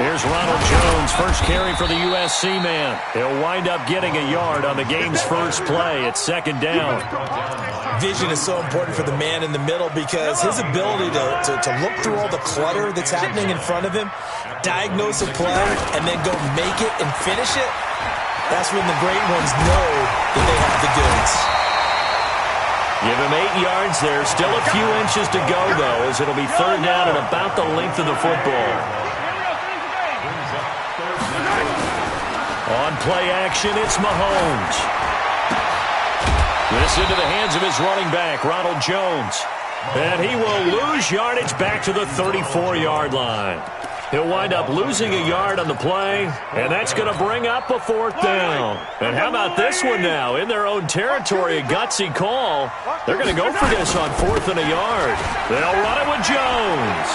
Here's Ronald Jones, first carry for the USC man. He'll wind up getting a yard on the game's first play at second down. Vision is so important for the man in the middle because his ability to look through all the clutter that's happening in front of him, diagnose a play, and then go make it and finish it, that's when the great ones know that they have the goods. Give him 8 yards there. Still a few inches to go, though, as it'll be third down at about the length of the football. On play action, it's Mahomes. This into the hands of his running back, Ronald Jones. And he will lose yardage back to the 34-yard line. He'll wind up losing a yard on the play, and that's going to bring up a fourth down. And how about this one now? In their own territory, a gutsy call. They're going to go for this on fourth and a yard. They'll run it with Jones.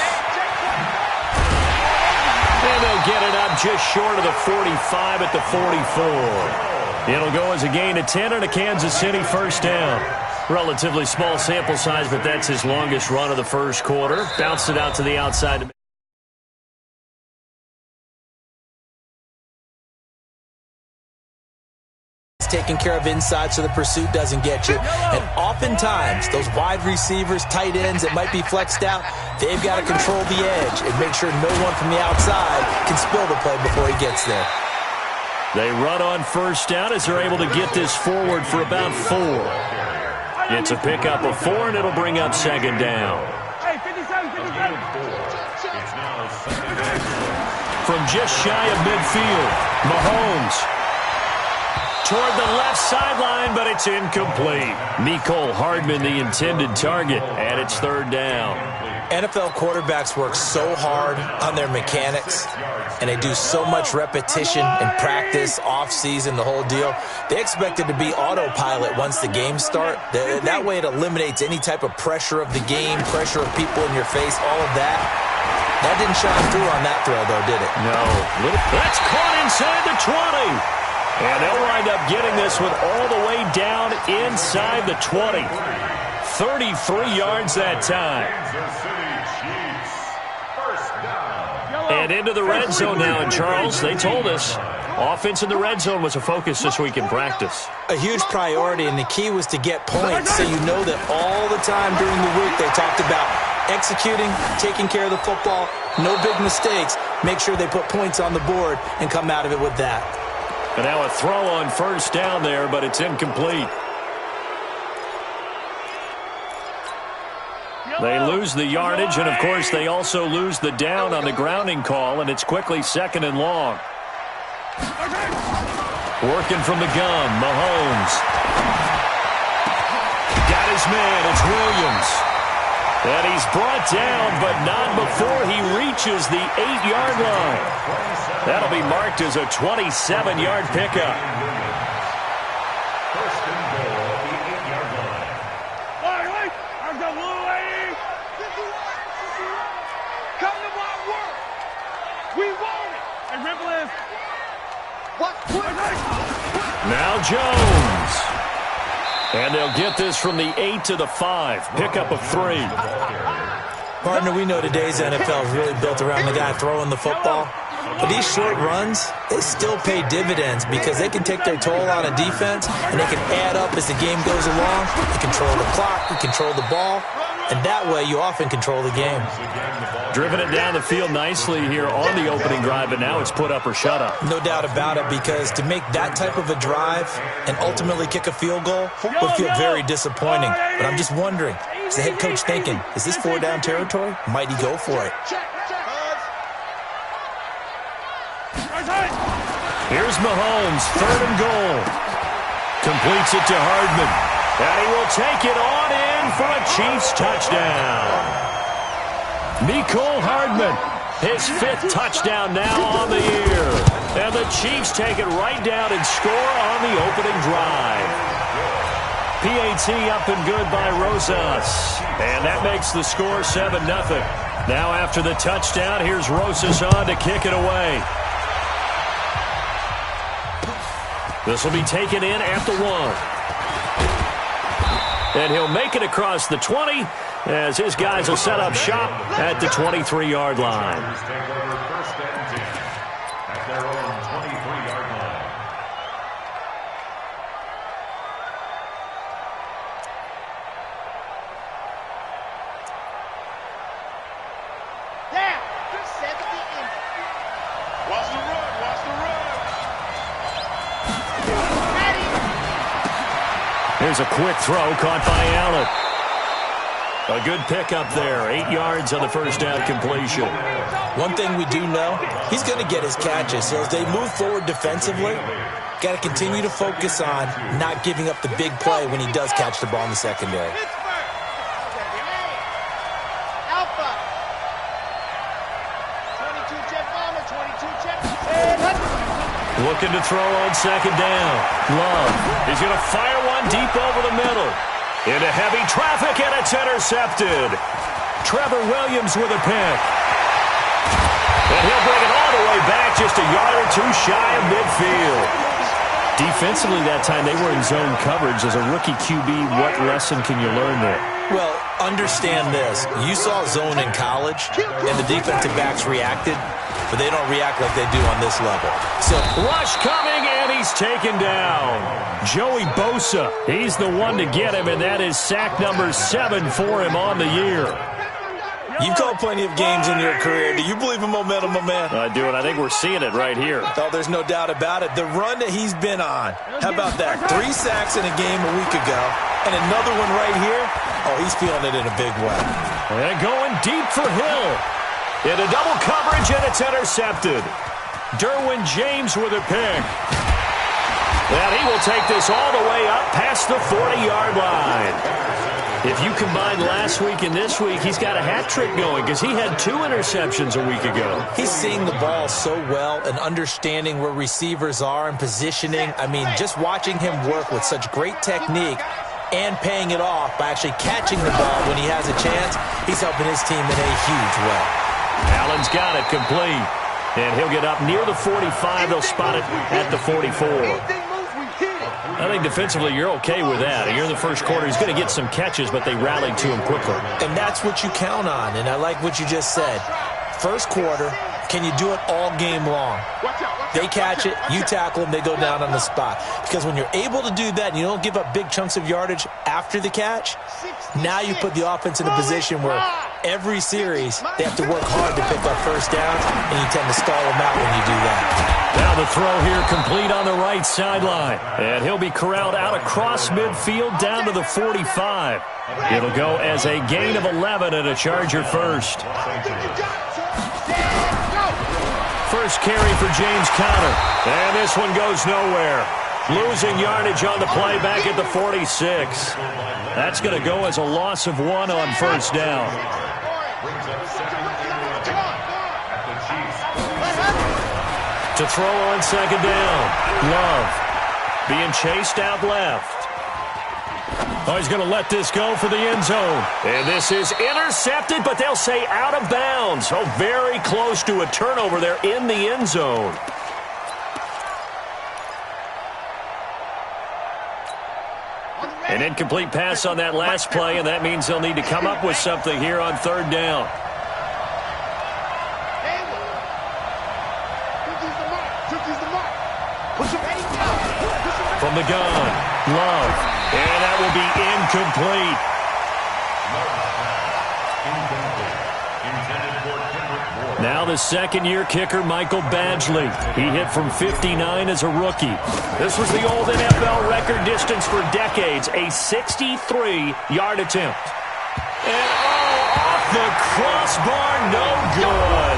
And they'll get it up just short of the 45 at the 44. It'll go as a gain of 10 and a Kansas City first down. Relatively small sample size, but that's his longest run of the first quarter. Bounced it out to the outside. Taking care of inside so the pursuit doesn't get you. And oftentimes, those wide receivers, tight ends that might be flexed out, they've got to control the edge and make sure no one from the outside can spill the play before he gets there. They run on first down as they're able to get this forward for about 4. It's a pickup of 4, and it'll bring up second down. From just shy of midfield, Mahomes toward the left sideline, but it's incomplete. Mecole Hardman, the intended target, and it's third down. NFL quarterbacks work so hard on their mechanics, and they do so much repetition and practice, off-season, the whole deal. They expect it to be autopilot once the games start. That way it eliminates any type of pressure of the game, pressure of people in your face, all of that. That didn't shine through on that throw, though, did it? No. That's caught inside the 20. And they'll wind up getting this one all the way down inside the 20. 33 yards that time. And into the red zone now. And, Charles, they told us offense in the red zone was a focus this week in practice. A huge priority, and the key was to get points. So you know that all the time during the week they talked about executing, taking care of the football, no big mistakes. Make sure they put points on the board and come out of it with that. And now a throw on first down there, but it's incomplete. They lose the yardage, and, of course, they also lose the down on the grounding call, and it's quickly second and long. Working from the gun, Mahomes. Got his man, it's Williams. And he's brought down, but not before he reaches the 8-yard line. That'll be marked as a 27-yard pickup. First and goal at the 8-yard line. Come to my work. We want it. And Ripple is. Now Jones. And they'll get this from the 8 to the 5. Pickup of 3. Partner, we know today's NFL is really built around the guy throwing the football. But these short runs, they still pay dividends because they can take their toll on a defense, and they can add up as the game goes along. You control the clock, you control the ball, and that way you often control the game. Driven it down the field nicely here on the opening drive, but now it's put up or shut up. No doubt about it, because to make that type of a drive and ultimately kick a field goal would feel very disappointing. But I'm just wondering, is the head coach thinking, is this 4-down territory? Might he go for it? Here's Mahomes, third and goal. Completes it to Hardman. And he will take it on in for a Chiefs touchdown. Mecole Hardman, his 5th touchdown now on the year. And the Chiefs take it right down and score on the opening drive. PAT up and good by Rosas. And that makes the score 7-0. Now after the touchdown, here's Rosas on to kick it away. This will be taken in at the 1. And he'll make it across the 20 as his guys will set up shop at the 23-yard line. their own 23-yard line. Down. 70 in. Watch the run. Watch the run. Ready. Here's a quick throw caught by Allen. A good pickup there. 8 yards on the first down completion. One thing we do know, he's going to get his catches. So as they move forward defensively, got to continue to focus on not giving up the big play when he does catch the ball in the secondary. Alpha. 22 jet bomber. 22 jet. Looking to throw on second down. Love. He's going to fire one deep over the middle. Into heavy traffic, and it's intercepted. Trevor Williams with a pick. And he'll bring it all the way back, just a yard or two shy of midfield. Defensively that time, they were in zone coverage. As a rookie QB, what lesson can you learn there? Well, understand this. You saw zone in college, and the defensive backs reacted, but they don't react like they do on this level. So, rush coming, and he's taken down. Joey Bosa, he's the one to get him, and that is sack number 7 for him on the year. You've called plenty of games in your career. Do you believe in momentum, my man? I do, and I think we're seeing it right here. Oh, there's no doubt about it. The run that he's been on. How about that? 3 sacks in a game a week ago, and another one right here. Oh, he's feeling it in a big way. And going deep for Hill. Into double coverage, and it's intercepted. Derwin James with a pick. And he will take this all the way up past the 40-yard line. If you combine last week and this week, he's got a hat trick going because he had 2 interceptions a week ago. He's seeing the ball so well and understanding where receivers are and positioning. I mean, just watching him work with such great technique and paying it off by actually catching the ball when he has a chance, he's helping his team in a huge way. Allen's got it complete. And he'll get up near the 45. They'll spot it at the 44. I think defensively you're okay with that. You're in the first quarter. He's going to get some catches, but they rallied to him quickly. And that's what you count on, and I like what you just said. First quarter, can you do it all game long? They catch it, you tackle them, they go down on the spot. Because when you're able to do that and you don't give up big chunks of yardage after the catch, now you put the offense in a position where every series they have to work hard to pick up first downs, and you tend to stall them out when you do that. Now the throw here complete on the right sideline. And he'll be corralled out across midfield down to the 45. It'll go as a gain of 11 and a Charger first. First carry for James Conner. And this one goes nowhere. Losing yardage on the play back at the 46. That's going to go as a loss of 1 on first down. To throw on second down. Love being chased out left. Oh, he's going to let this go for the end zone. And this is intercepted, but they'll say out of bounds. Oh, very close to a turnover there in the end zone. An incomplete pass on that last play, and that means they'll need to come up with something here on third down. From the gun, Love, and that will be incomplete. Now the second-year kicker, Michael Badgley. He hit from 59 as a rookie. This was the old NFL record distance for decades, a 63-yard attempt. And off the crossbar, no good.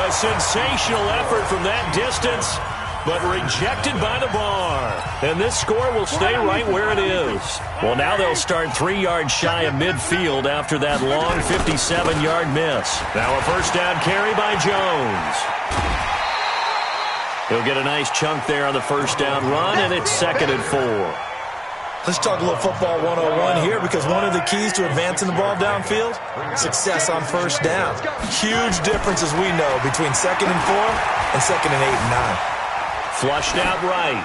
A sensational effort from that distance, but rejected by the bar. And this score will stay right where it is. Well, now they'll start 3 yards shy of midfield after that long 57-yard miss. Now a first down carry by Jones. He'll get a nice chunk there on the first down run, and it's 2nd and 4. Let's talk a little football 101 here, because one of the keys to advancing the ball downfield, success on first down. Huge difference, as we know, between 2nd and 4 and 2nd and 8 and 9. Flushed out right.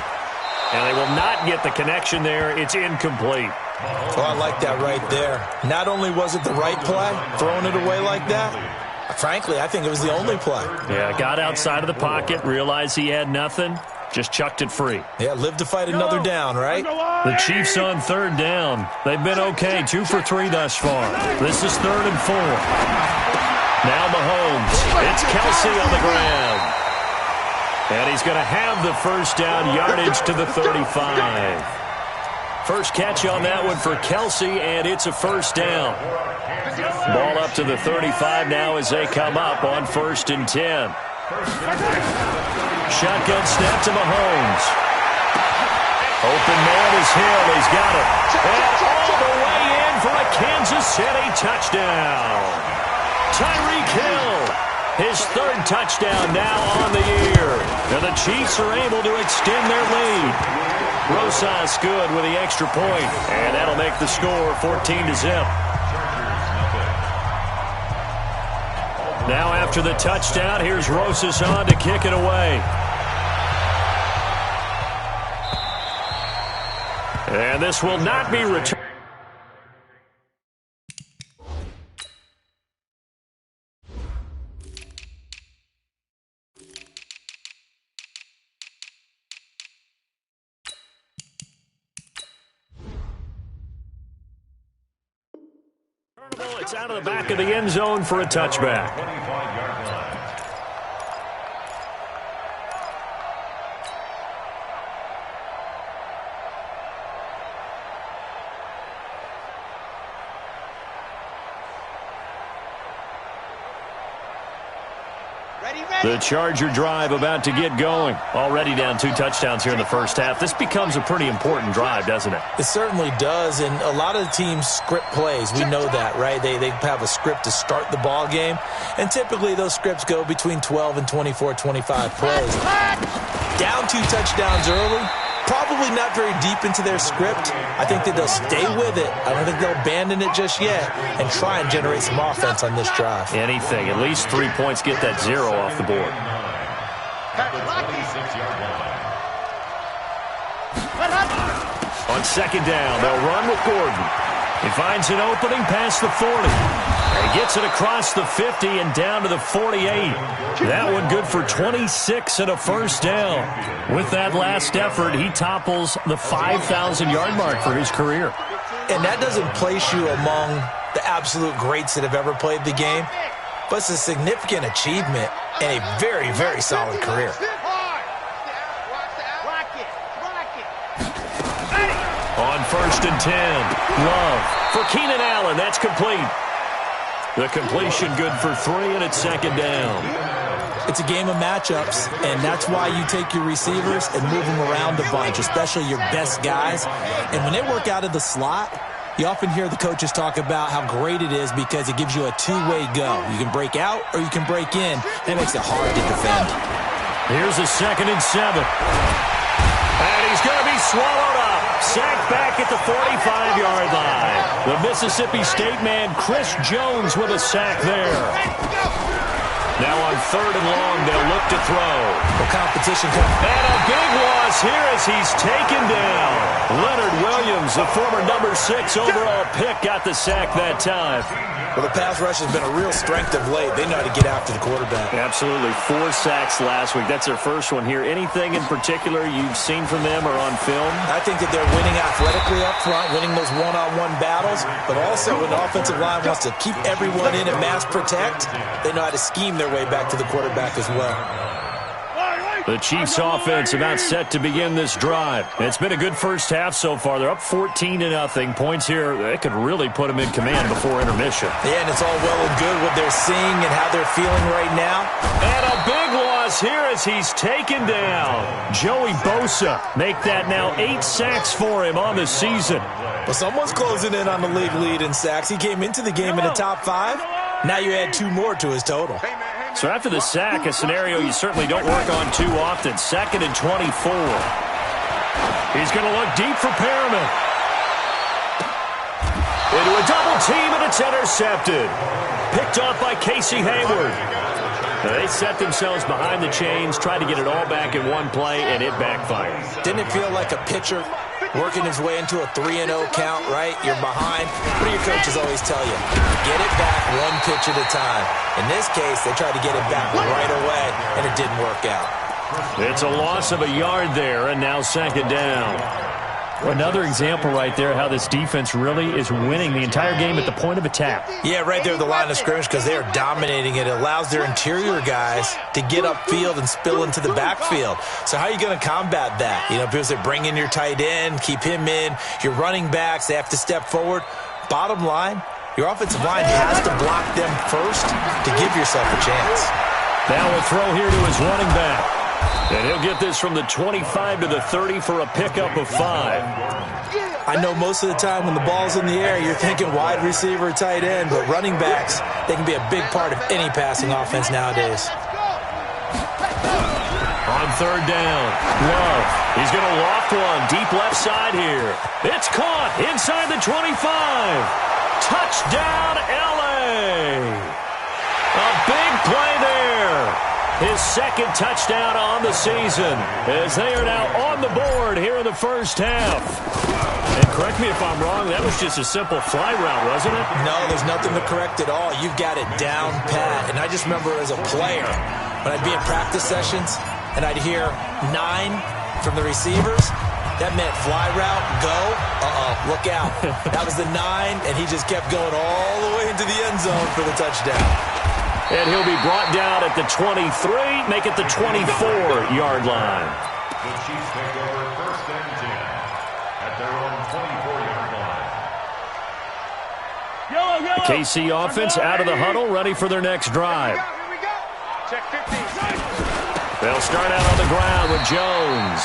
And they will not get the connection there. It's incomplete. Oh, I like that right there. Not only was it the right play, throwing it away like that, I Frankly, I think it was the only play. Yeah, got outside of the pocket, realized he had nothing, just chucked it free. Yeah, live to fight another down, right? The Chiefs on third down. They've been okay, 2 for 3 thus far. This is 3rd and 4. Now Mahomes. It's Kelsey on the ground. And he's going to have the first down, yardage to the 35. First catch on that one for Kelsey, and it's a first down. Ball up to the 35 now as they come up on 1st and 10. Shotgun snap to Mahomes. Open man is Hill. He's got it. And all the way in for a Kansas City touchdown. Tyreek Hill, his 3rd touchdown now on the year. And the Chiefs are able to extend their lead. Rosas good with the extra point, and that'll make the score 14-0. Now after the touchdown, here's Rosas on to kick it away. And this will not be returned. It's out of the back of the end zone for a touchback. The Charger drive about to get going. Already down 2 touchdowns here in the first half. This becomes a pretty important drive, doesn't it? It certainly does, and a lot of the teams script plays. We know that, right? They have a script to start the ball game, and typically those scripts go between 12 and 24, 25 plays. Down 2 touchdowns early, probably not very deep into their script. I think that they'll stay with it. I don't think they'll abandon it just yet and try and generate some offense on this drive. Anything. At least 3 points, get that 0 off the board. On 2nd down, they'll run with Gordon. He finds an opening past the 40. He gets it across the 50 and down to the 48. That one good for 26 and a first down. With that last effort, he topples the 5,000-yard mark for his career. And that doesn't place you among the absolute greats that have ever played the game, but it's a significant achievement and a very, very solid career. On 1st and 10, Love for Keenan Allen. That's complete. The completion good for 3, and it's 2nd down. It's a game of matchups, and that's why you take your receivers and move them around a bunch, especially your best guys. And when they work out of the slot, you often hear the coaches talk about how great it is because it gives you a two-way go. You can break out or you can break in. That makes it hard to defend. Here's a 2nd and 7. And he's going to be swallowed up. Sacked back at the 45-yard line. The Mississippi State man, Chris Jones, with a sack there. Now on 3rd and long, they'll look to throw. The competition comes. And a big loss here as he's taken down. Leonard Williams, the former number 6 overall pick, got the sack that time. Well, the pass rush has been a real strength of late. They know how to get after the quarterback. Absolutely. 4 sacks last week. That's their first one here. Anything in particular you've seen from them or on film? I think that they're winning athletically up front, winning those one-on-one battles, but also when the offensive line wants to keep everyone in and mass protect, they know how to scheme their way back to the quarterback as well. The Chiefs offense about set to begin this drive. It's been a good first half so far. They're up 14-0. Points here, they could really put them in command before intermission. Yeah, and it's all well and good what they're seeing and how they're feeling right now. And a big loss here as he's taken down. Joey Bosa, make that now 8 sacks for him on the season. Well, someone's closing in on the league lead in sacks. He came into the game in the top 5. Now you add 2 more to his total. So after the sack, a scenario you certainly don't work on too often. 2nd and 24. He's going to look deep for Perriman. Into a double team, and it's intercepted. Picked off by Casey Hayward. They set themselves behind the chains, tried to get it all back in one play, and it backfired. Didn't it feel like a pitcher working his way into a 3-0 count, right? You're behind. What do your coaches always tell you? Get it back one pitch at a time. In this case, they tried to get it back right away, and it didn't work out. It's a loss of a yard there, and now second down. Another example right there how this defense really is winning the entire game at the point of attack. Yeah, right there at the line of scrimmage because they are dominating it. It allows their interior guys to get upfield and spill into the backfield. So how are you going to combat that? You know, people say bring in your tight end, keep him in. Your running backs, they have to step forward. Bottom line, your offensive line has to block them first to give yourself a chance. Now a throw here to his running back. And he'll get this from the 25 to the 30 for a pickup of 5. I know most of the time when the ball's in the air, you're thinking wide receiver, tight end, but running backs, they can be a big part of any passing offense nowadays. On third down, Love. He's going to loft one deep left side here. It's caught inside the 25. Touchdown, L.A. A big play there. His second touchdown on the season as they are now on the board here in the first half. And correct me if I'm wrong, that was just a simple fly route, wasn't it? No, there's nothing to correct at all. You've got it down pat. And I just remember as a player, when I'd be in practice sessions and I'd hear 9 from the receivers, that meant fly route, go, look out. That was the 9, and he just kept going all the way into the end zone for the touchdown. And he'll be brought down at the 23, make it the 24-yard line. The Chiefs take over first and 10 at their own 24-yard line. The KC offense out of the huddle, ready for their next drive. Here we go. Check 15. They'll start out on the ground with Jones.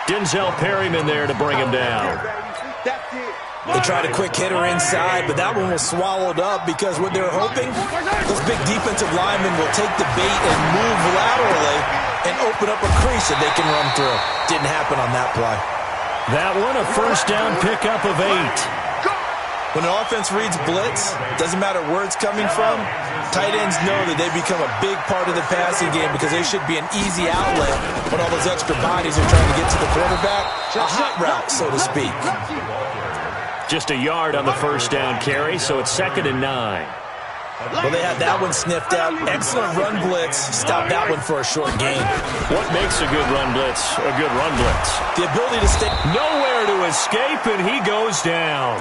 Denzel Perryman there to bring him down. That's it. They tried a quick hitter inside, but that one was swallowed up because what they're hoping, those big defensive linemen will take the bait and move laterally and open up a crease that they can run through. Didn't happen on that play. That one, a first down pickup of 8. When an offense reads blitz, doesn't matter where it's coming from, tight ends know that they become a big part of the passing game because they should be an easy outlet when all those extra bodies are trying to get to the quarterback. A hot route, so to speak. Just a yard on the first down carry, so it's second and 9. Well, they had that one sniffed out. Excellent run blitz. Stopped that one for a short gain. What makes a good run blitz a good run blitz? The ability to stay Nowhere to escape, and he goes down.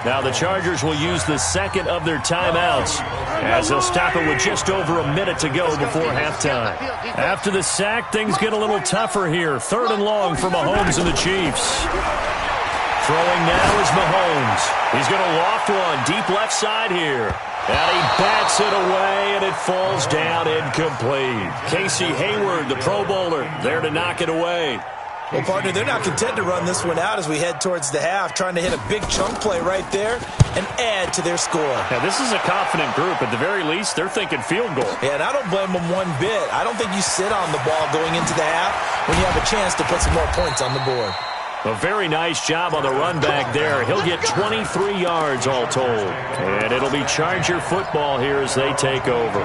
Now the Chargers will use the second of their timeouts as they'll stop it with just over a minute to go before halftime. After the sack, things get a little tougher here. Third and long for Mahomes and the Chiefs. Throwing now is Mahomes. He's going to loft one deep left side here. And he bats it away, and it falls down incomplete. Casey Hayward, the Pro Bowler, there to knock it away. Well, partner, they're not content to run this one out as we head towards the half, trying to hit a big chunk play right there and add to their score. Now, this is a confident group. At the very least, they're thinking field goal. Yeah, and I don't blame them one bit. I don't think you sit on the ball going into the half when you have a chance to put some more points on the board. A very nice job on the run back there. He'll get 23 yards all told. And it'll be Charger football here as they take over.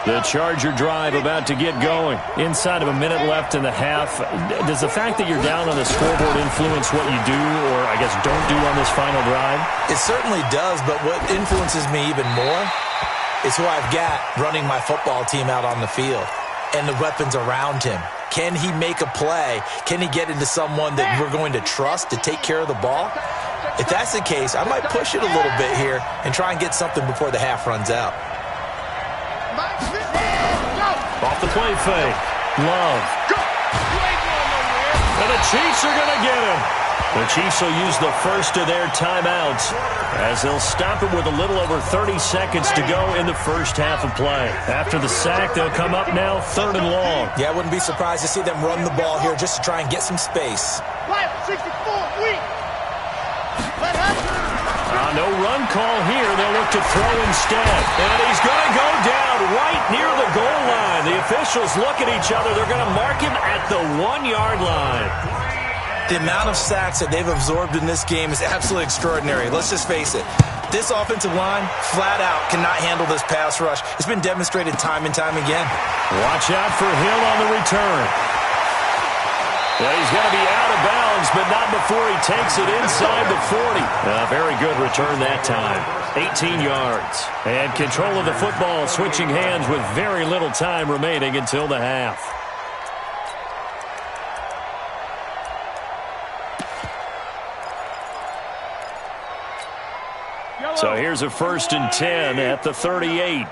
The Charger drive about to get going. Inside of a minute left in the half. Does the fact that you're down on the scoreboard influence what you do, or I guess don't do on this final drive? It certainly does, but what influences me even more is who I've got running my football team out on the field and the weapons around him. Can he make a play? Can he get into someone that we're going to trust to take care of the ball? If that's the case, I might push it a little bit here and try and get something before the half runs out. Off the play fake. Love. And the Chiefs are going to get him. The Chiefs will use the first of their timeouts as they'll stop it with a little over 30 seconds to go in the first half of play. After the sack, they'll come up now third and long. Yeah, I wouldn't be surprised to see them run the ball here just to try and get some space. 64, weak. No run call here. They'll look to throw instead. And he's going to go down right near the goal line. The officials look at each other. They're going to mark him at the 1-yard line. The amount of sacks that they've absorbed in this game is absolutely extraordinary. Let's just face it. This offensive line, flat out, cannot handle this pass rush. It's been demonstrated time and time again. Watch out for Hill on the return. Well, he's going to be out of bounds, but not before he takes it inside the 40. Very good return that time. 18 yards. And control of the football switching hands with very little time remaining until the half. So here's a 1st and 10 at the 38.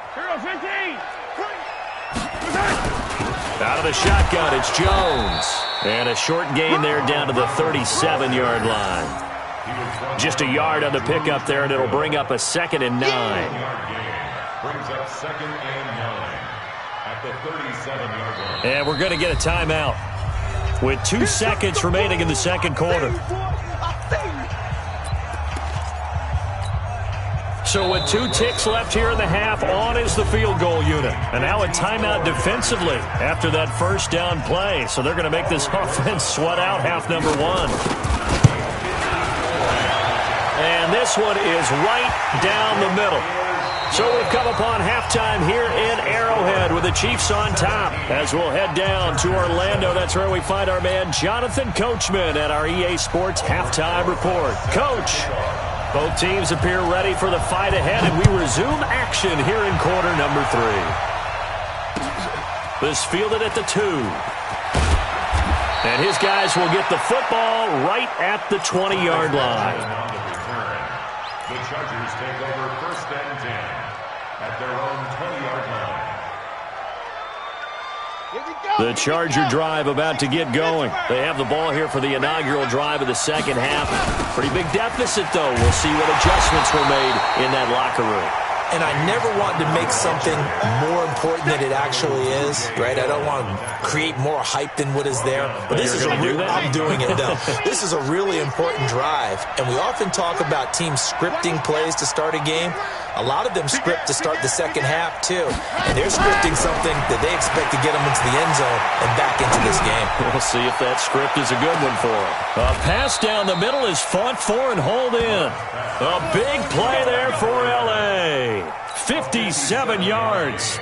Out of the shotgun, it's Jones. And a short gain there down to the 37-yard line. Just a yard on the pickup there, and it'll bring up a 2nd and 9. Brings up 2nd and 9 at the 37-yard line. And we're going to get a timeout with 2 seconds remaining in the second quarter. So with 2 ticks left here in the half, on is the field goal unit. And now a timeout defensively after that first down play. So they're going to make this offense sweat out half number 1. And this one is right down the middle. So we've come upon halftime here in Arrowhead with the Chiefs on top. As we'll head down to Orlando, that's where we find our man Jonathan Coachman at our EA Sports Halftime Report. Coach, both teams appear ready for the fight ahead, and we resume action here in quarter number 3. This fielded at the 2. And his guys will get the football right at the 20-yard line. The Chargers take over 1st and 10 at their own 20-yard line. The Charger drive about to get going. They have the ball here for the inaugural drive of the second half. Pretty big deficit, though. We'll see what adjustments were made in that locker room. And I never want to make something more important than it actually is, right? I don't want to create more hype than what is there. But this is I'm doing it, though. This is a really important drive. And we often talk about teams scripting plays to start a game. A lot of them script to start the second half, too. And they're scripting something that they expect to get them into the end zone and back into this game. We'll see if that script is a good one for them. A pass down the middle is fought for and hauled in. A big play there for L.A. 57 yards.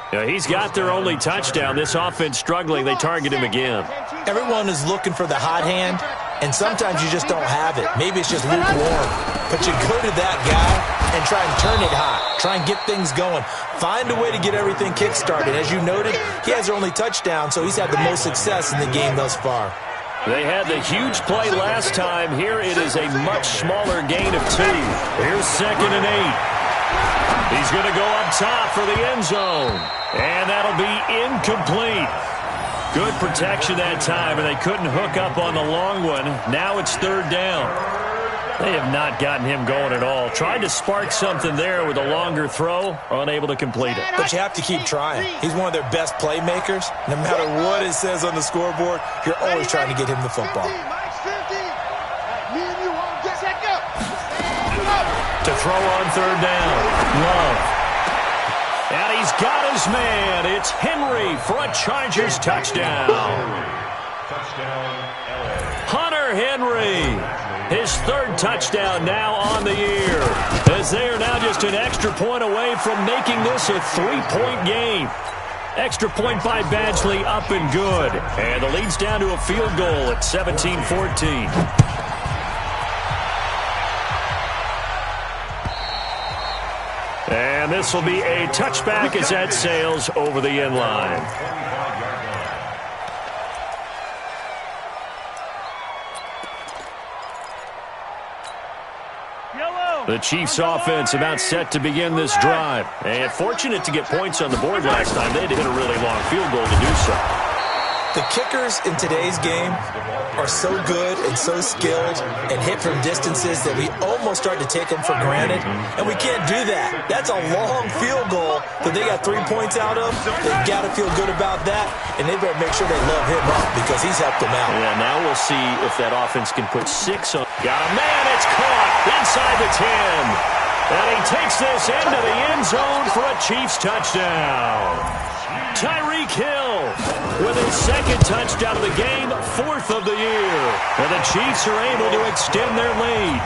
He's got their only touchdown. This offense struggling. They target him again. Everyone is looking for the hot hand, and sometimes you just don't have it. Maybe it's just lukewarm. But you go to that guy and try and turn it hot. Try and get things going. Find a way to get everything kick-started. As you noted, he has their only touchdown, so he's had the most success in the game thus far. They had the huge play last time. Here it is a much smaller gain of 2. Here's 2nd and 8. He's going to go up top for the end zone. And that'll be incomplete. Good protection that time, and they couldn't hook up on the long one. Now it's 3rd down. They have not gotten him going at all. Tried to spark something there with a longer throw, unable to complete it. But you have to keep trying. He's one of their best playmakers. No matter what it says on the scoreboard, you're always trying to get him the football. To throw on 3rd down. Love. And he's got his man. It's Henry for a Chargers touchdown. Hunter Henry. His 3rd touchdown now on the year. As they are now just an extra point away from making this a 3-point game. Extra point by Badgley up and good. And the lead's down to a field goal at 17-14. And this will be a touchback as that sails over the end line. The Chiefs offense about set to begin this drive. And fortunate to get points on the board last time. They had to hit a really long field goal to do so. The kickers in today's game are so good and so skilled and hit from distances that we almost start to take them for granted, and we can't do that. That's a long field goal that they got 3 points out of. They've got to feel good about that, and they better make sure they love him up because he's helped them out. Yeah, now we'll see if that offense can put 6 on. Got a man, it's caught inside the 10. And he takes this into the end zone for a Chiefs touchdown. Tyreek Hill with his 2nd touchdown of the game, 4th of the year. And the Chiefs are able to extend their lead.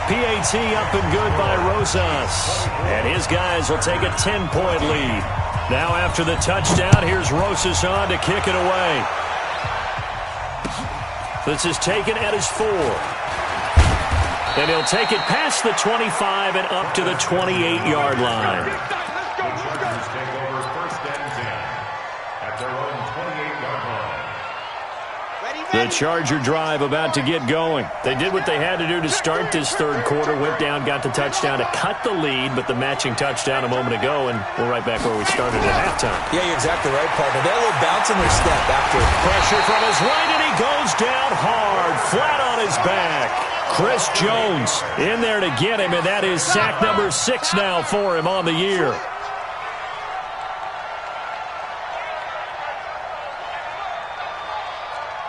PAT up and good by Rosas. And his guys will take a 10-point lead. Now after the touchdown, here's Rosas on to kick it away. This is taken at his 4. And he'll take it past the 25 and up to the 28-yard line. The Chargers take over first and 10 at their own 28-yard line. The Charger drive about to get going. They did what they had to do to start this third quarter. Went down, got the touchdown to cut the lead, but the matching touchdown a moment ago, and we're right back where we started at halftime. Yeah, you're exactly right, partner. They had a little bounce in their step after. Pressure from his right, and he goes down hard, flat on his back. Chris Jones in there to get him, and that is sack number 6 now for him on the year.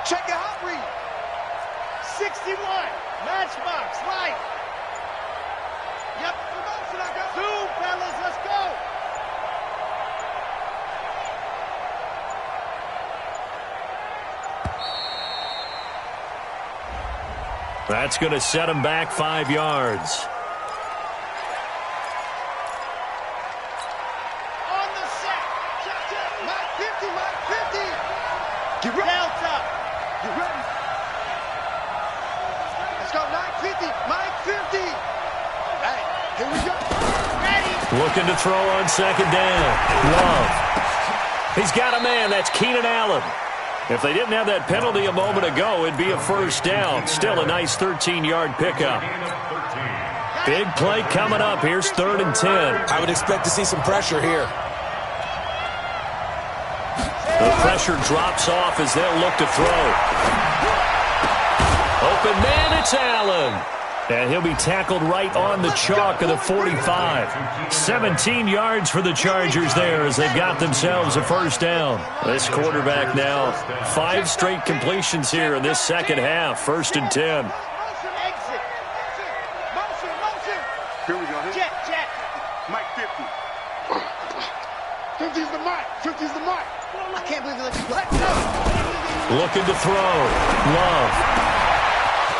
Check it out, read. 61. Matchbox, right. Yep. Zoom, fellas, let's go. That's going to set him back 5 yards. On the sack. Mike 50, Mike 50. Get ready. Delta. Get ready. Let's go, Mike 50, Mike 50. Hey, here we go. Ready. Looking to throw on second down. Love. He's got a man. That's Keenan Allen. If they didn't have that penalty a moment ago, it'd be a first down. Still a nice 13-yard pickup. Big play coming up. Here's 3rd and 10. I would expect to see some pressure here. The pressure drops off as they'll look to throw. Open man, it's Allen. And he'll be tackled right on the chalk of the 45. 17 yards for the Chargers there as they've got themselves a first down. This quarterback now, 5 straight completions here in this second half. 1st and 10. Motion, exit. Motion. Here we go. Jet. Mike 50. 50's the Mike. 50's the Mike. I can't believe it. Let's go. Looking to throw. Love.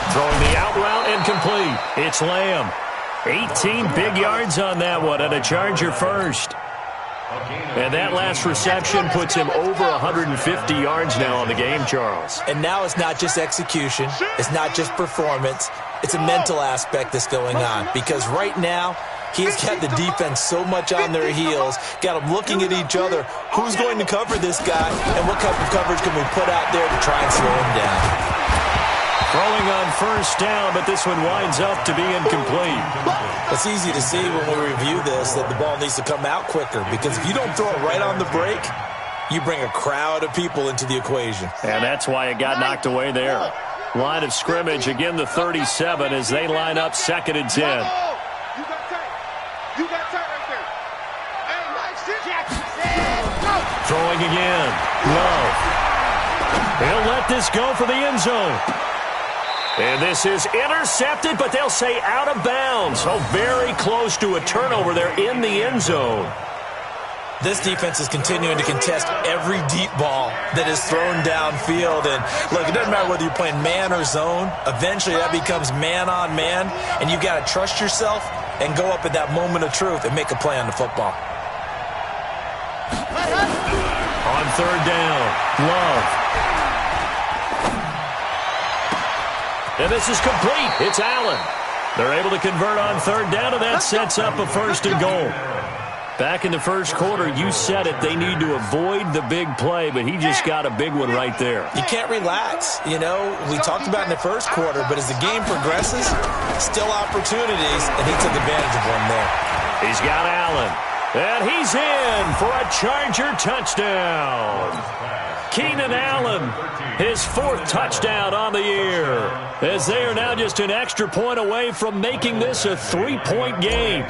Throwing the out route and complete. It's Lamb. 18 big yards on that one and a Charger first. And that last reception puts him over 150 yards now on the game, Charles. And now it's not just execution. It's not just performance. It's a mental aspect that's going on. Because right now, he's got the defense so much on their heels, got them looking at each other. Who's going to cover this guy, and what type of coverage can we put out there to try and slow him down? Throwing on first down, but this one winds up to be incomplete. It's easy to see when we review this that the ball needs to come out quicker, because if you don't throw it right on the break, you bring a crowd of people into the equation. And that's why it got knocked away there. Line of scrimmage, again the 37 as they line up 2nd and 10. You got tight. You got tight right there. Hey, Mike Jackson. Go. Throwing again. Love. He'll let this go for the end zone. And this is intercepted, but they'll say out of bounds. So very close to a turnover there in the end zone. This defense is continuing to contest every deep ball that is thrown downfield. And look, it doesn't matter whether you're playing man or zone. Eventually that becomes man on man, and you've got to trust yourself and go up at that moment of truth and make a play on the football. On 3rd down, Love. And this is complete. It's Allen. They're able to convert on 3rd down, and that sets up a 1st and goal. Back in the first quarter, you said it, they need to avoid the big play, but he just got a big one right there. You can't relax. You know, we talked about in the first quarter, but as the game progresses, still opportunities, and he took advantage of one there. He's got Allen, and he's in for a Charger touchdown. Keenan Allen, his 4th touchdown on the year, as they are now just an extra point away from making this a 3-point game.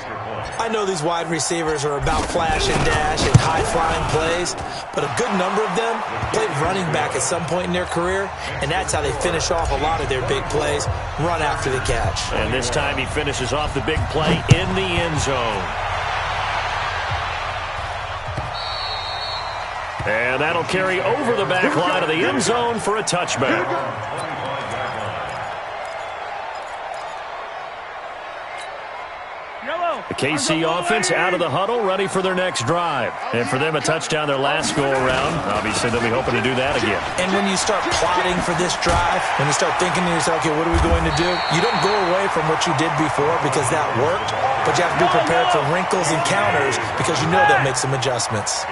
I know these wide receivers are about flash and dash and high-flying plays, but a good number of them played running back at some point in their career, and that's how they finish off a lot of their big plays, run after the catch. And this time he finishes off the big play in the end zone. And that'll carry over the back line of the end zone for a touchback. The KC offense out of the huddle, ready for their next drive. And for them, a touchdown their last go-around. Obviously, they'll be hoping to do that again. And when you start plotting for this drive, when you start thinking to yourself, okay, what are we going to do? You don't go away from what you did before because that worked, but you have to be prepared for wrinkles and counters because you know they'll make some adjustments.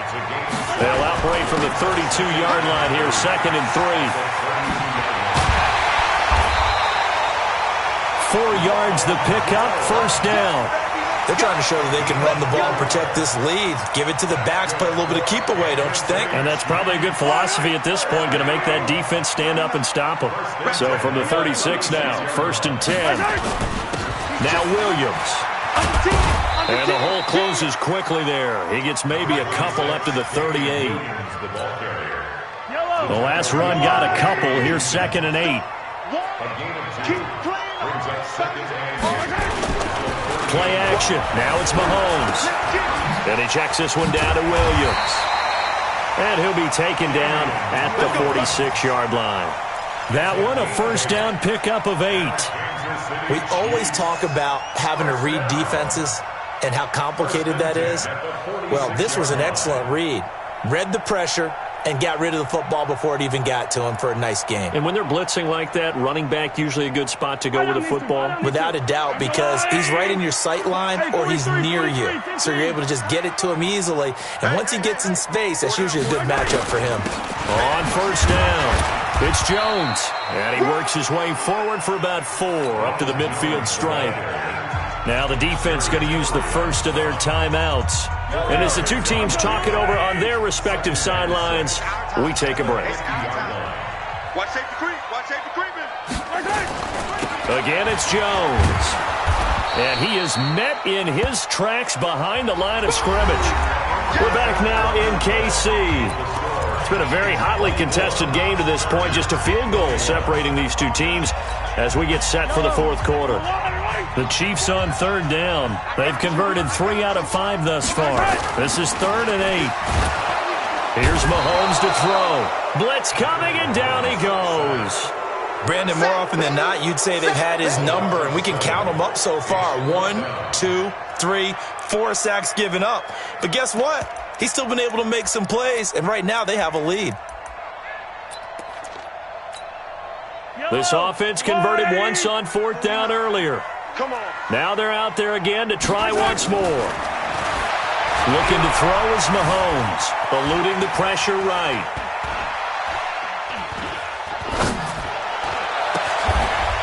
They'll operate from the 32-yard line here, 2nd and 3. 4 yards the pickup, first down. They're trying to show that they can run the ball and protect this lead. Give it to the backs, play a little bit of keep away, don't you think? And that's probably a good philosophy at this point, going to make that defense stand up and stop them. So from the 36 now, 1st and 10. Now Williams. And the hole closes quickly there. He gets maybe a couple up to the 38. The last run got a couple. Here's 2nd and 8. Play action. Now it's Mahomes. And he checks this one down to Williams. And he'll be taken down at the 46-yard line. That one, a first down pickup of 8. We always talk about having to read defenses and how complicated that is. Well, this was an excellent read. Read the pressure and got rid of the football before it even got to him for a nice game. And when they're blitzing like that, running back usually a good spot to go with the football? Without a doubt, because he's right in your sight line or he's near you. So you're able to just get it to him easily. And once he gets in space, that's usually a good matchup for him. On first down, it's Jones. And he works his way forward for about 4 up to the midfield stripe. Now the defense going to use the first of their timeouts. And as the two teams talk it over on their respective sidelines, we take a break. Watch safety creep. Watch safety creeping. Again, it's Jones. And he is met in his tracks behind the line of scrimmage. We're back now in KC. It's been a very hotly contested game to this point. Just a field goal separating these two teams as we get set for the 4th quarter. The Chiefs on 3rd down. They've converted 3 out of 5 thus far. This is 3rd and 8. Here's Mahomes to throw. Blitz coming, and down he goes. Brandon, more often than not, you'd say they've had his number, and we can count them up so far. 1, 2, 3, 4 sacks given up. But guess what? He's still been able to make some plays, and right now they have a lead. This offense converted once on 4th down earlier. Now they're out there again to try once more. Looking to throw is Mahomes, eluding the pressure right.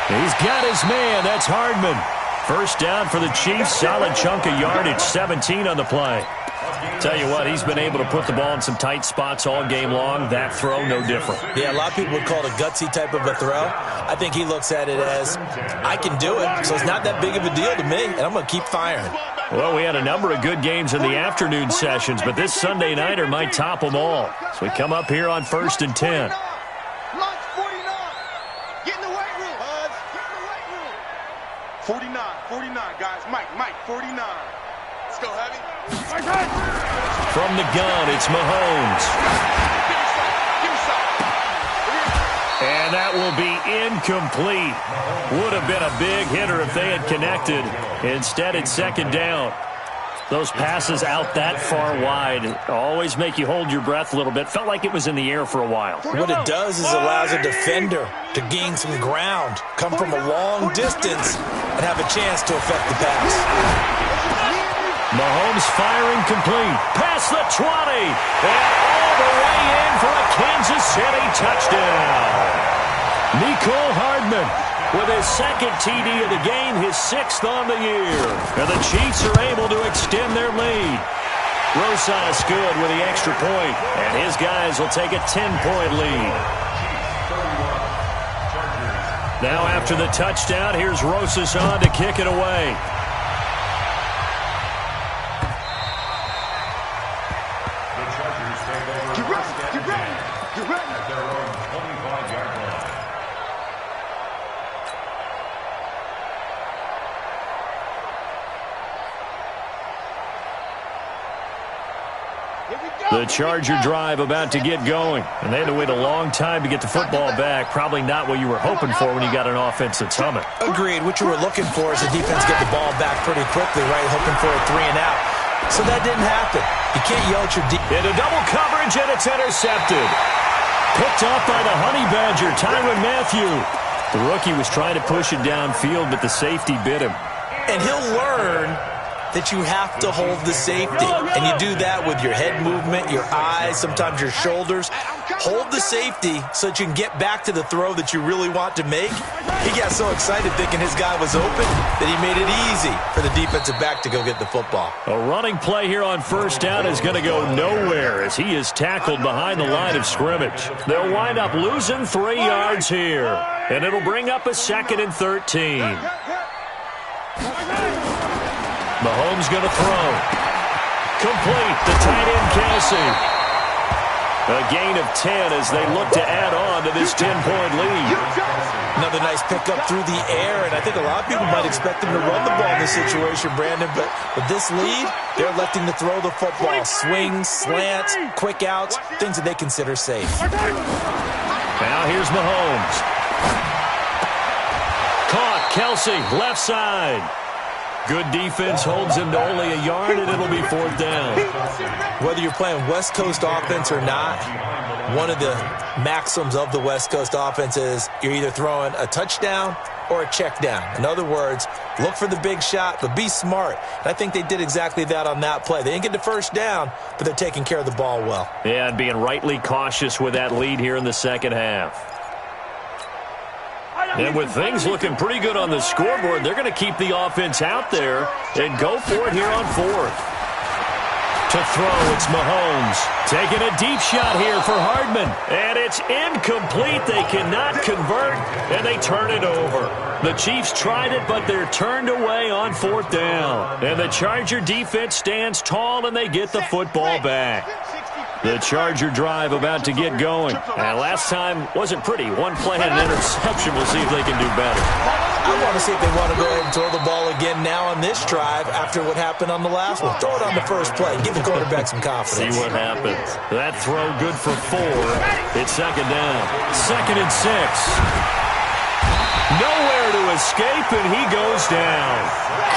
He's got his man. That's Hardman. First down for the Chiefs. Solid chunk of yardage, 17 on the play. Tell you what, he's been able to put the ball in some tight spots all game long. That throw, no different. Yeah, a lot of people would call it a gutsy type of a throw. I think he looks at it as, I can do it, so it's not that big of a deal to me, and I'm going to keep firing. Well, we had a number of good games in the afternoon sessions, but this Sunday nighter might top them all. So we come up here on 1st and 10. Lunch 49. Get in the weight room, Huz. Get in the weight room. 49, guys. Mike, 49. Let's go, Heavy. From the gun, it's Mahomes. And that will be incomplete. Would have been a big hitter if they had connected. Instead, it's 2nd down. Those passes out that far wide always make you hold your breath a little bit. Felt like it was in the air for a while. What it does is allows a defender to gain some ground, come from a long distance, and have a chance to affect the pass. Mahomes firing complete. Past the 20. And all the way in for a Kansas City touchdown. Nicole Hardman with his 2nd TD of the game, his 6th on the year. And the Chiefs are able to extend their lead. Rosas good with the extra point, and his guys will take a 10-point lead. Now after the touchdown, here's Rosas on to kick it away. The Charger drive about to get going. And they had to wait a long time to get the football back. Probably not what you were hoping for when you got an offense that's humming. Agreed. What you were looking for is the defense get the ball back pretty quickly, right? Hoping for a 3-and-out. So that didn't happen. You can't yell at your defense. Into double coverage, and it's intercepted. Picked off by the Honey Badger, Tyrann Mathieu. The rookie was trying to push it downfield, but the safety bit him. And he'll learn that you have to hold the safety. And you do that with your head movement, your eyes, sometimes your shoulders. Hold the safety so that you can get back to the throw that you really want to make. He got so excited thinking his guy was open that he made it easy for the defensive back to go get the football. A running play here on first down is going to go nowhere as he is tackled behind the line of scrimmage. They'll wind up losing 3 yards here, and it'll bring up a 2nd and 13. Mahomes going to throw. Complete. The tight end, Kelsey. A gain of 10 as they look to add on to this 10-point lead. Another nice pickup through the air, and I think a lot of people might expect them to run the ball in this situation, Brandon, but with this lead, they're electing to throw the football. Swings, slants, quick outs, things that they consider safe. Now here's Mahomes. Caught. Kelsey, left side. Good defense holds him to only a yard, and it'll be 4th down. Whether you're playing West Coast offense or not, one of the maxims of the West Coast offense is you're either throwing a touchdown or a check down. In other words, look for the big shot, but be smart. And I think they did exactly that on that play. They didn't get the first down, but they're taking care of the ball well. Yeah, and being rightly cautious with that lead here in the second half. And with things looking pretty good on the scoreboard, they're going to keep the offense out there and go for it here on 4th. To throw, it's Mahomes. Taking a deep shot here for Hardman. And it's incomplete. They cannot convert, and they turn it over. The Chiefs tried it, but they're turned away on 4th down. And the Charger defense stands tall, and they get the football back. The Charger drive about to get going. And last time wasn't pretty. One play and an interception. We'll see if they can do better. I want to see if they want to go ahead and throw the ball again now on this drive after what happened on the last one. Throw it on the first play. Give the quarterback some confidence. See what happens. That throw good for 4. It's 2nd down. 2nd and 6. Nowhere to escape, and he goes down.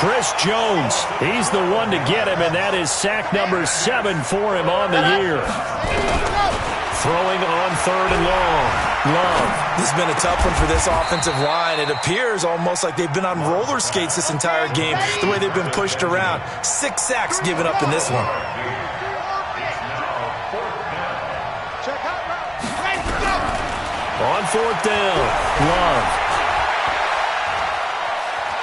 Chris Jones, he's the one to get him, and that is sack number 7 for him on the year. Throwing on 3rd and long. Love. This has been a tough one for this offensive line. It appears almost like they've been on roller skates this entire game, the way they've been pushed around. 6 sacks given up in this one. On 4th down, Love.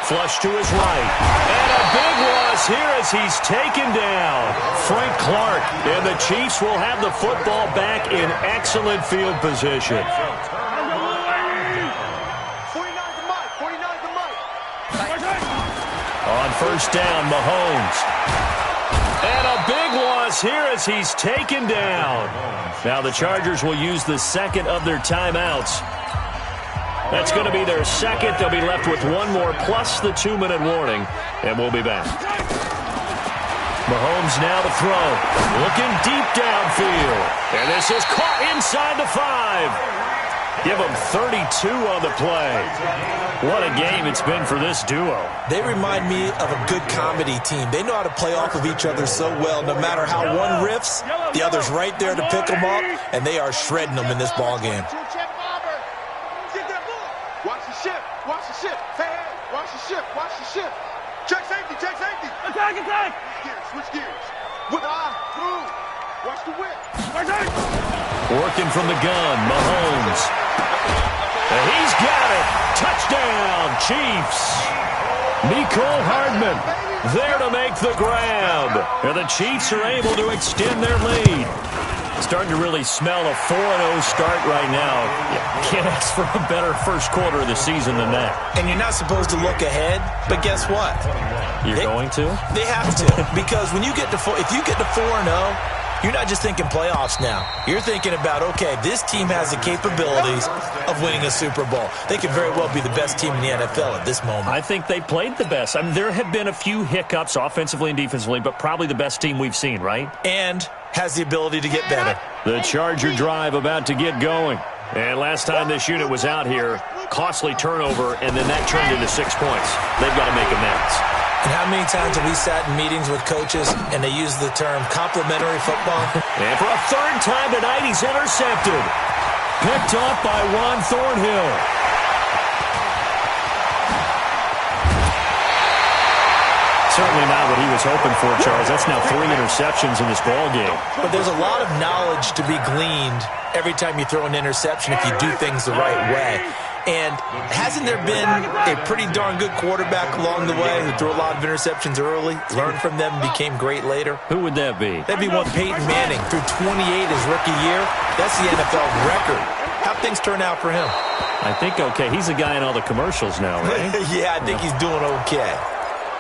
Flush to his right. And a big loss here as he's taken down. Frank Clark. And the Chiefs will have the football back in excellent field position. 49 to Mike. 49 to Mike. On 1st down, Mahomes. And a big loss here as he's taken down. Now the Chargers will use the 2nd of their timeouts. That's going to be their 2nd. They'll be left with 1 more plus the 2-minute warning, and we'll be back. Mahomes now to throw. Looking deep downfield. And this is caught inside the 5. Give them 32 on the play. What a game it's been for this duo. They remind me of a good comedy team. They know how to play off of each other so well. No matter how one riffs, the other's right there to pick them up, and they are shredding them in this ball game. Watch the ship. Watch the ship. Hey, watch the ship. Watch the ship. Check safety. Check safety. Attack, attack. Switch gears. With the eye. Through. Watch the whip. Working from the gun, Mahomes. And he's got it. Touchdown, Chiefs. Nicole Hardman there to make the grab. And the Chiefs are able to extend their lead. Starting to really smell a 4-0 start right now. You can't ask for a better first quarter of the season than that. And you're not supposed to look ahead, but guess what? You're going to? They have to. Because when you get to if you get to 4-0, you're not just thinking playoffs now. You're thinking about, okay, this team has the capabilities of winning a Super Bowl. They could very well be the best team in the NFL at this moment. I think they played the best. I mean, there have been a few hiccups offensively and defensively, but probably the best team we've seen, right? And has the ability to get better. The Charger drive about to get going. And last time this unit was out here, costly turnover, and then that turned into 6 points. They've got to make amends. And how many times have we sat in meetings with coaches and they use the term complementary football? And for a third time tonight, he's intercepted. Picked up by Juan Thornhill. Certainly not what he was hoping for, Charles. That's now 3 interceptions in this ball game. But there's a lot of knowledge to be gleaned every time you throw an interception if you do things the right way. And hasn't there been a pretty darn good quarterback along the way who threw a lot of interceptions early, learned from them, and became great later? Who would that be? That'd be one Peyton Manning. Threw 28 his rookie year. That's the NFL record. How'd things turn out for him? I think okay. He's a guy in all the commercials now, right? Yeah, I think he's doing okay.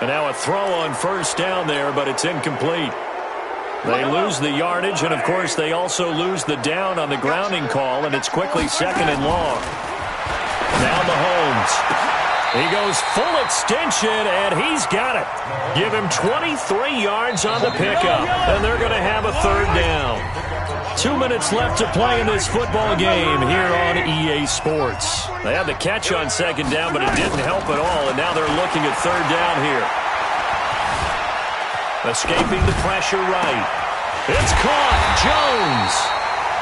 And now a throw on first down there, but it's incomplete. They lose the yardage, and, of course, they also lose the down on the grounding call, and it's quickly second and long. Now Mahomes. He goes full extension, and he's got it. Give him 23 yards on the pickup, and they're going to have a third down. 2 minutes left to play in this football game here on EA Sports. They had the catch on second down, but it didn't help at all, and now they're looking at third down here. Escaping the pressure right. It's caught. Jones.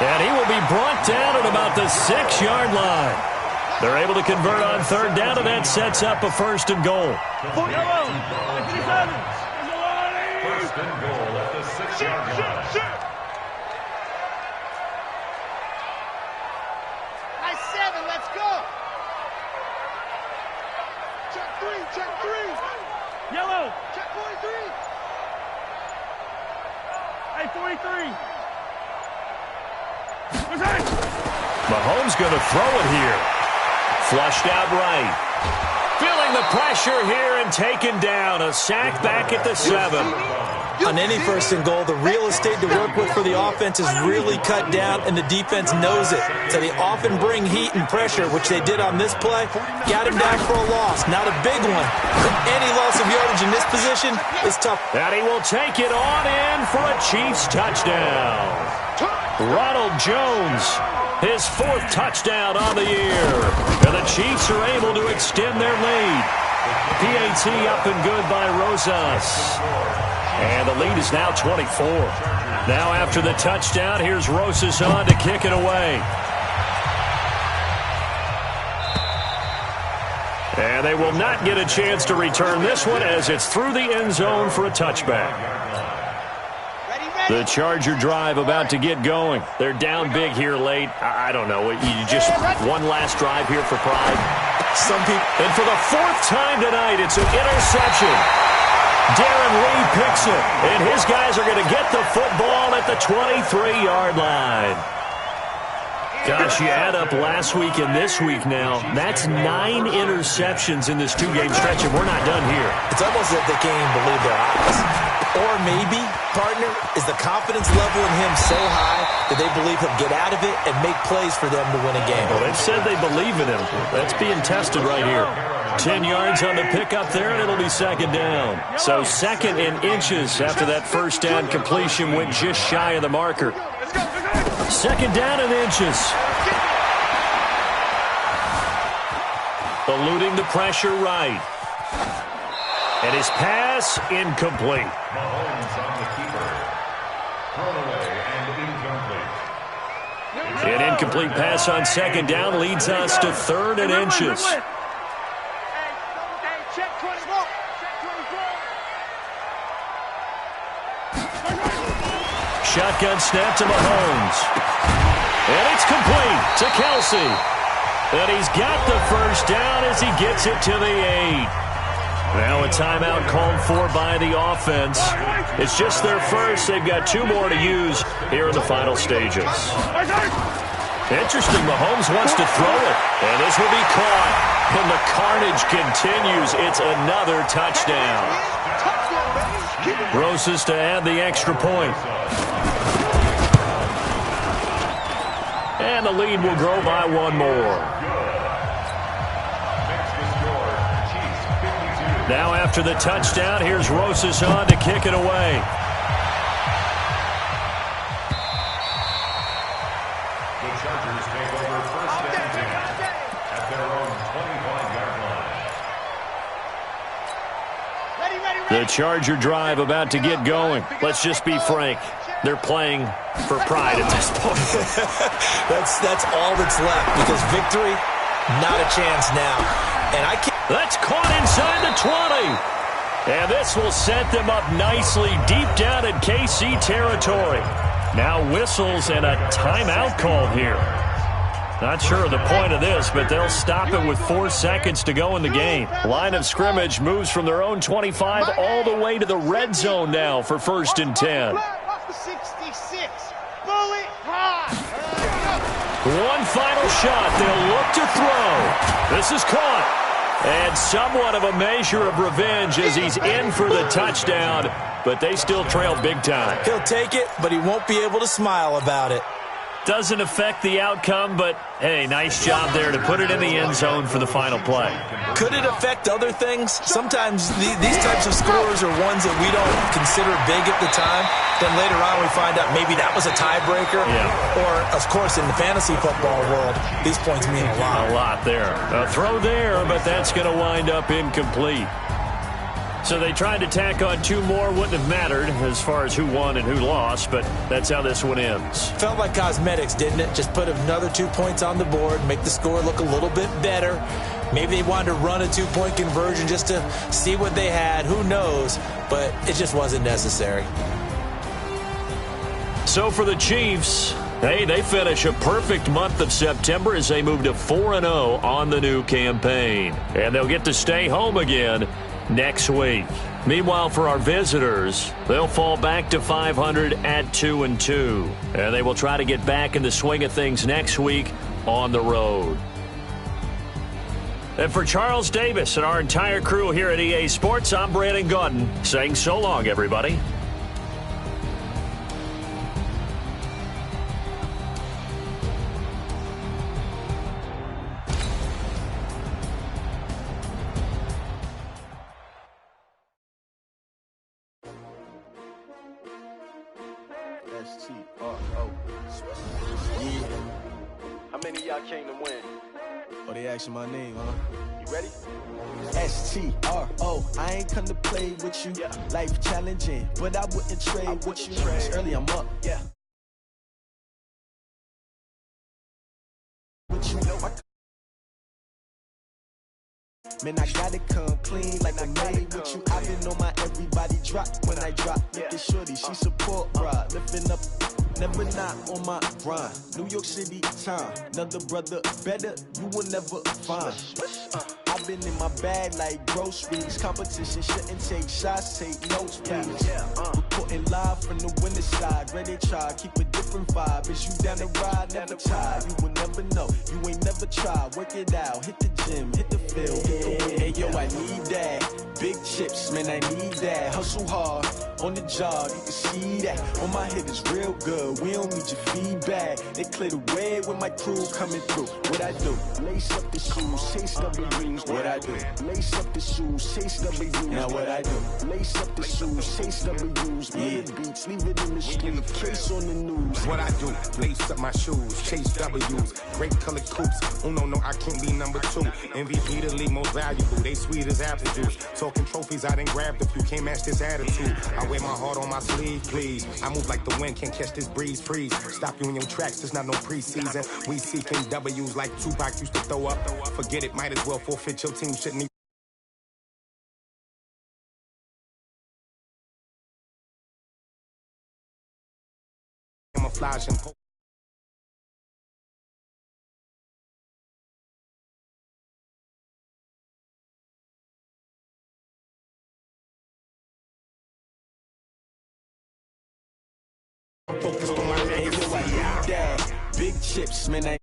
And he will be brought down at about the 6-yard line. They're able to convert on third down, and that sets up a first and goal. First and goal at the 6-yard line. Nice 7, let's go. Check 3, check 3. Yellow. Check 43. Hey, 43. Mahomes going to throw it here. Flushed out right. Feeling the pressure here and taken down. A sack back at the 7. On any first and goal, the real estate to work with for the offense is really cut down, and the defense knows it. So they often bring heat and pressure, which they did on this play. Got him down for a loss. Not a big one. But any loss of yardage in this position is tough. And he will take it on in for a Chiefs touchdown. Ronald Jones, his 4th touchdown on the year. And the Chiefs are able to extend their lead. PAT up and good by Rosas. And the lead is now 24. Now after the touchdown, here's Rosas on to kick it away. And they will not get a chance to return this one as it's through the end zone for a touchback. The Charger drive about to get going. They're down big here late. I don't know. You just one last drive here for pride. Some people. And for the 4th time tonight, it's an interception. Darren Lee picks it, and his guys are going to get the football at the 23-yard line. Gosh, you add up last week and this week now, that's 9 interceptions in this 2-game stretch, and we're not done here. It's almost as if they can't even believe their eyes. Or maybe, partner, is the confidence level in him so high that they believe he'll get out of it and make plays for them to win a game. Well, they've said they believe in him. That's being tested right here. 10 yards on the pickup there, and it'll be second down. So 2nd and inches after that first down completion went just shy of the marker. 2nd down and inches. Eluding the pressure right. And his pass incomplete. Mahomes on the keeper. Thrown away and incomplete. An incomplete pass on 2nd down leads us to 3rd and inches. Check 24. Shotgun snap to Mahomes. And it's complete to Kelsey. And he's got the first down as he gets it to the 8. Now a timeout called for by the offense. It's just their first. They've got 2 more to use here in the final stages. Interesting. Mahomes wants to throw it. And this will be caught. And the carnage continues. It's another touchdown. Rosas to add the extra point. And the lead will grow by 1 more. Now after the touchdown, here's Rosas on to kick it away. The Chargers take over first and 10 at their own 25-yard line. The Charger drive about to get going. Let's just be frank. They're playing for pride at this point. that's all that's left, because victory, not a chance now. And I can't. That's caught inside the 20. And this will set them up nicely deep down in KC territory. Now whistles and a timeout call here. Not sure of the point of this, but they'll stop it with 4 seconds to go in the game. Line of scrimmage moves from their own 25 all the way to the red zone now for 1st and 10. 66. Bullet high. One final shot. They'll look to throw. This is caught. And somewhat of a measure of revenge as he's in for the touchdown, but they still trail big time. He'll take it, but he won't be able to smile about it. Doesn't affect the outcome, but, hey, nice job there to put it in the end zone for the final play. Could it affect other things? Sometimes these types of scores are ones that we don't consider big at the time. Then later on we find out maybe that was a tiebreaker. Yeah. Or, of course, in the fantasy football world, these points mean a lot. A lot there. A throw there, but that's going to wind up incomplete. So they tried to tack on 2 more. Wouldn't have mattered as far as who won and who lost, but that's how this one ends. Felt like cosmetics, didn't it? Just put another 2 points on the board, make the score look a little bit better. Maybe they wanted to run a 2-point conversion just to see what they had. Who knows? But it just wasn't necessary. So for the Chiefs, hey, they finish a perfect month of September as they move to 4-0 on the new campaign. And they'll get to stay home again next week. Meanwhile, for our visitors, they'll fall back to 500 at 2-2. And they will try to get back in the swing of things next week on the road. And for Charles Davis and our entire crew here at EA Sports, I'm Brandon Gaudin saying so long, everybody. S-T-R-O. Yeah. How many of y'all came to win? Oh, they asking my name, huh? You ready? S-T-R-O. I ain't come to play with you. Yeah. Life challenging, but I wouldn't trade with you. It's early, I'm up. Yeah. With you, man, I gotta come clean like I made with you. I've been on my everybody drop when I drop. Look at shorty, she support ride. Lifting up, never not on my grind. New York City time, another brother better, you will never find. I've been in my bag like groceries. Competition shouldn't take shots, take notes, please. Reporting live from the winter side. Ready to try, keep a different vibe. Is you down the ride, never tired. You will never know, you ain't never tried. Work it out, hit the gym, hit the field, hit the win. Hey yo, I need that. Big chips, man, I need that. Hustle hard, on the job, you can see that. On my head is real good, we don't need your feedback. They clear the way with my crew coming through. What I do? Lace up the shoes, chase W's. What I do? Lace up the shoes, chase W's. Now what I do? Lace up the shoes, chase W's. Yeah, beats, leave it in the street, case on the news. What I do, lace up my shoes, chase W's, great colored coops. Oh no, I can't be number 2. MVP the league most valuable, they sweet as apple juice. Talking trophies, I done grabbed a few, can't match this attitude. I wear my heart on my sleeve, please. I move like the wind, can't catch this breeze, freeze. Stop you in your tracks, there's not no preseason. We seeking W's like Tupac used to throw up. Forget it, might as well forfeit your team, shouldn't even. Camouflage and Focused on my name, I need that. Big chips, man, I